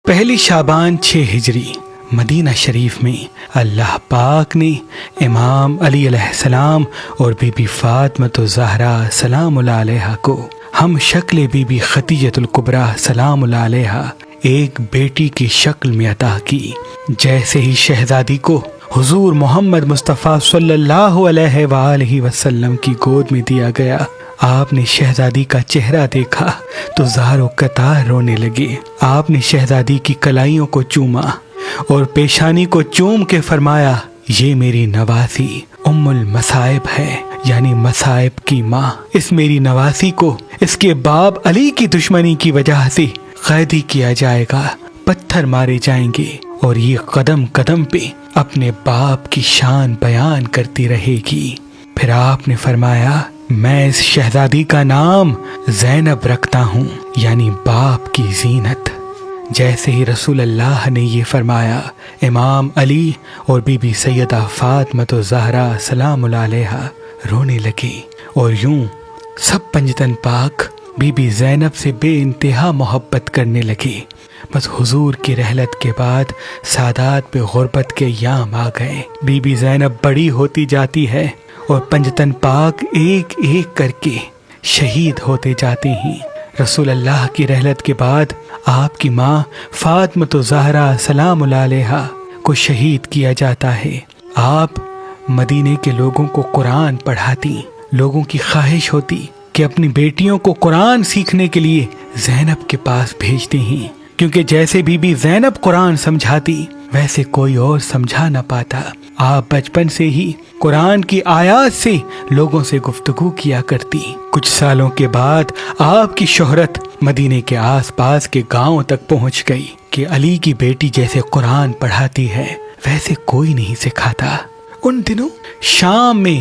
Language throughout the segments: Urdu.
پہلی شعبان 6 ہجری مدینہ شریف میں اللہ پاک نے امام علی علیہ السلام اور بی بی فاطمۃ الزہرا سلام اللہ علیہا کو ہم شکل بی بی خدیجۃ الکبریٰ سلام اللہ علیہا ایک بیٹی کی شکل میں عطا کی۔ جیسے ہی شہزادی کو حضور محمد مصطفیٰ صلی اللہ علیہ وآلہ وسلم کی گود میں دیا گیا، آپ نے شہزادی کا چہرہ دیکھا تو زار و قطار رونے لگے۔ آپ نے شہزادی کی کلائیوں کو چوما اور پیشانی کو چوم کے فرمایا، یہ میری نواسی ام المصائب ہے، یعنی مصائب کی ماں۔ اس میری نواسی کو اس کے باپ علی کی دشمنی کی وجہ سے قیدی کیا جائے گا، پتھر مارے جائیں گے، اور یہ قدم قدم پہ اپنے باپ کی شان بیان کرتی رہے گی۔ پھر آپ نے فرمایا، میں اس شہزادی کا نام زینب رکھتا ہوں، یعنی باپ کی زینت۔ جیسے ہی رسول اللہ نے یہ فرمایا، امام علی اور بی بی سیدہ فاطمۃ الزہرا سلام اللہ علیہا رونے لگے، اور یوں سب پنجتن پاک بی بی زینب سے بے انتہا محبت کرنے لگے۔ بس حضور کی رحلت کے بعد سادات پہ غربت کے ایام آ گئے۔ بی بی زینب بڑی ہوتی جاتی ہے اور پنجتن پاک ایک ایک کر کے شہید ہوتے جاتے ہیں۔ رسول اللہ کی رحلت کے بعد آپ کی ماں فاطمۃ الزہرا سلام اللہ علیہا کو شہید کیا جاتا ہے۔ آپ مدینے کے لوگوں کو قرآن پڑھاتی، لوگوں کی خواہش ہوتی کہ اپنی بیٹیوں کو قرآن سیکھنے کے لیے زینب کے پاس بھیجتے ہیں، کیونکہ جیسے بی بی زینب قرآن سمجھاتی ویسے کوئی اور سمجھا نہ پاتا۔ آپ بچپن سے ہی قرآن کی آیات سے لوگوں سے گفتگو کیا کرتی۔ کچھ سالوں کے بعد آپ کی شہرت مدینے کے آس پاس کے گاؤں تک پہنچ گئی کہ علی کی بیٹی جیسے قرآن پڑھاتی ہے ویسے کوئی نہیں سکھاتا۔ ان دنوں شام میں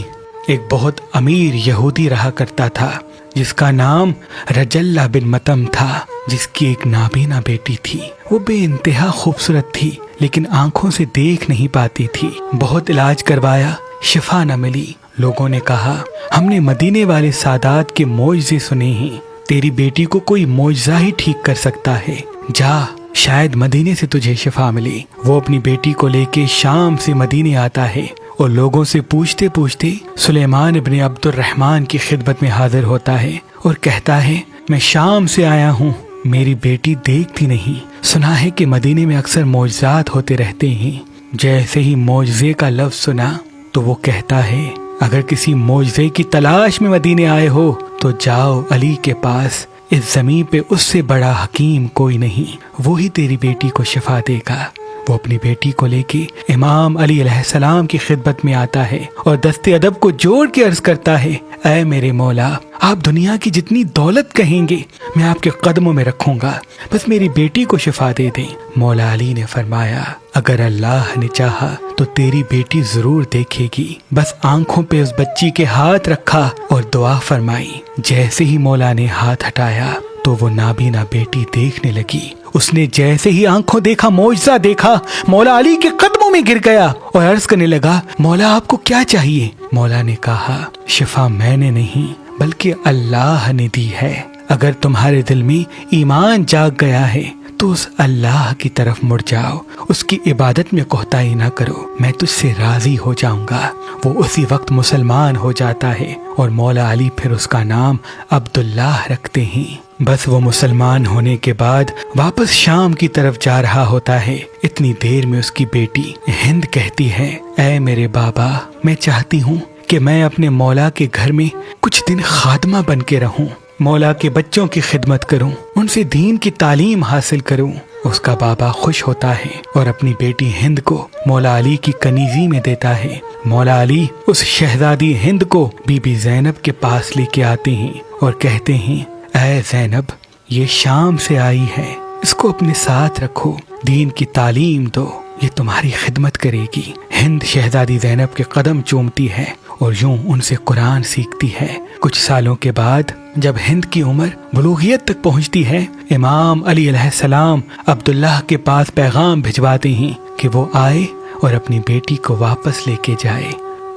ایک بہت امیر یہودی رہا کرتا تھا جس کا نام رجلہ بن مطم تھا، جس کی ایک نابینا بیٹی تھی۔ وہ بے انتہا خوبصورت تھی لیکن آنکھوں سے دیکھ نہیں پاتی تھی۔ بہت علاج کروایا، شفا نہ ملی۔ لوگوں نے کہا، ہم نے مدینے والے سادات کے معجزے سنے ہیں، تیری بیٹی کو کوئی معجزہ ہی ٹھیک کر سکتا ہے، جا شاید مدینے سے تجھے شفا ملے۔ وہ اپنی بیٹی کو لے کے شام سے مدینے آتا ہے اور لوگوں سے پوچھتے پوچھتے سلیمان ابن عبد الرحمن کی خدمت میں حاضر ہوتا ہے اور کہتا ہے، میں شام سے آیا ہوں، میری بیٹی دیکھتی نہیں، سنا ہے کہ مدینے میں اکثر معجزات ہوتے رہتے ہیں۔ جیسے ہی معجزے کا لفظ سنا تو وہ کہتا ہے، اگر کسی معجزے کی تلاش میں مدینے آئے ہو تو جاؤ علی کے پاس، اس زمین پہ اس سے بڑا حکیم کوئی نہیں، وہی تیری بیٹی کو شفا دے گا۔ وہ اپنی بیٹی کو لے کے امام علی علیہ السلام کی خدمت میں آتا ہے اور دست ادب کو جوڑ کے عرض کرتا ہے، اے میرے مولا، آپ دنیا کی جتنی دولت کہیں گے میں آپ کے قدموں میں رکھوں گا، بس میری بیٹی کو شفا دے دیں۔ مولا علی نے فرمایا، اگر اللہ نے چاہا تو تیری بیٹی ضرور دیکھے گی، بس آنکھوں پہ اس بچی کے ہاتھ رکھا اور دعا فرمائی۔ جیسے ہی مولا نے ہاتھ ہٹایا تو وہ نابینا بیٹی دیکھنے لگی۔ اس نے جیسے ہی آنکھوں دیکھا، معجزہ دیکھا، مولا علی کے قدموں میں گر گیا اور عرض کرنے لگا، مولا آپ کو کیا چاہیے؟ مولا نے کہا، شفا میں نے نہیں بلکہ اللہ نے دی ہے، اگر تمہارے دل میں ایمان جاگ گیا ہے تو اس اللہ کی طرف مڑ جاؤ، اس کی عبادت میں کوتاہی نہ کرو، میں تجھ سے راضی ہو جاؤں گا۔ وہ اسی وقت مسلمان ہو جاتا ہے اور مولا علی پھر اس کا نام عبداللہ رکھتے ہیں۔ بس وہ مسلمان ہونے کے بعد واپس شام کی طرف جا رہا ہوتا ہے، اتنی دیر میں اس کی بیٹی ہند کہتی ہے، اے میرے بابا، میں چاہتی ہوں کہ میں اپنے مولا کے گھر میں کچھ دن خادمہ بن کے رہوں، مولا کے بچوں کی خدمت کروں، ان سے دین کی تعلیم حاصل کروں۔ اس کا بابا خوش ہوتا ہے اور اپنی بیٹی ہند کو مولا علی کی کنیزی میں دیتا ہے۔ مولا علی اس شہزادی ہند کو بی بی زینب کے پاس لے کے آتے ہیں اور کہتے ہیں، اے زینب، یہ شام سے آئی ہے، اس کو اپنے ساتھ رکھو، دین کی تعلیم دو، یہ تمہاری خدمت کرے گی۔ ہند شہزادی زینب کے قدم چومتی ہے اور یوں ان سے قرآن سیکھتی ہے۔ کچھ سالوں کے بعد جب ہند کی عمر بلوغیت تک پہنچتی ہے، امام علی علیہ السلام عبداللہ کے پاس پیغام بھجواتے ہیں کہ وہ آئے اور اپنی بیٹی کو واپس لے کے جائے۔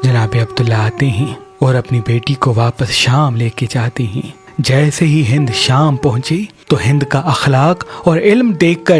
جناب عبداللہ آتے ہیں اور اپنی بیٹی کو واپس شام لے کے جاتے ہیں۔ جیسے ہی ہند شام پہنچی تو ہند کا اخلاق اور علم دیکھ کر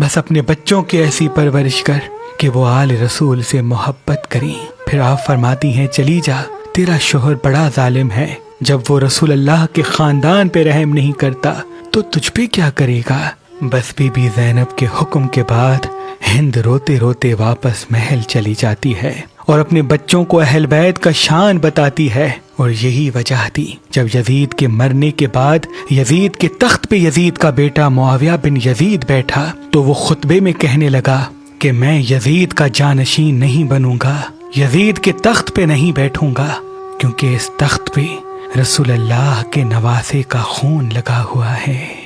بس اپنے بچوں کی ایسی پرورش کر کہ وہ آل رسول سے محبت کریں۔ پھر آپ فرماتی ہیں چلی جا، تیرا شوہر بڑا ظالم ہے، جب وہ رسول اللہ کے خاندان پہ رحم نہیں کرتا تو تجھ پہ کیا کرے گا۔ بس بی بی زینب کے حکم کے بعد ہند روتے روتے واپس محل چلی جاتی ہے اور اپنے بچوں کو اہل بیت کا شان بتاتی ہے۔ اور یہی وجہ تھی جب یزید کے مرنے کے بعد یزید کے تخت پہ یزید کا بیٹا معاویہ بن یزید بیٹھا تو وہ خطبے میں کہنے لگا کہ میں یزید کا جانشین نہیں بنوں گا، یزید کے تخت پہ نہیں بیٹھوں گا، کیونکہ اس تخت پہ رسول اللہ کے نواسے کا خون لگا ہوا ہے۔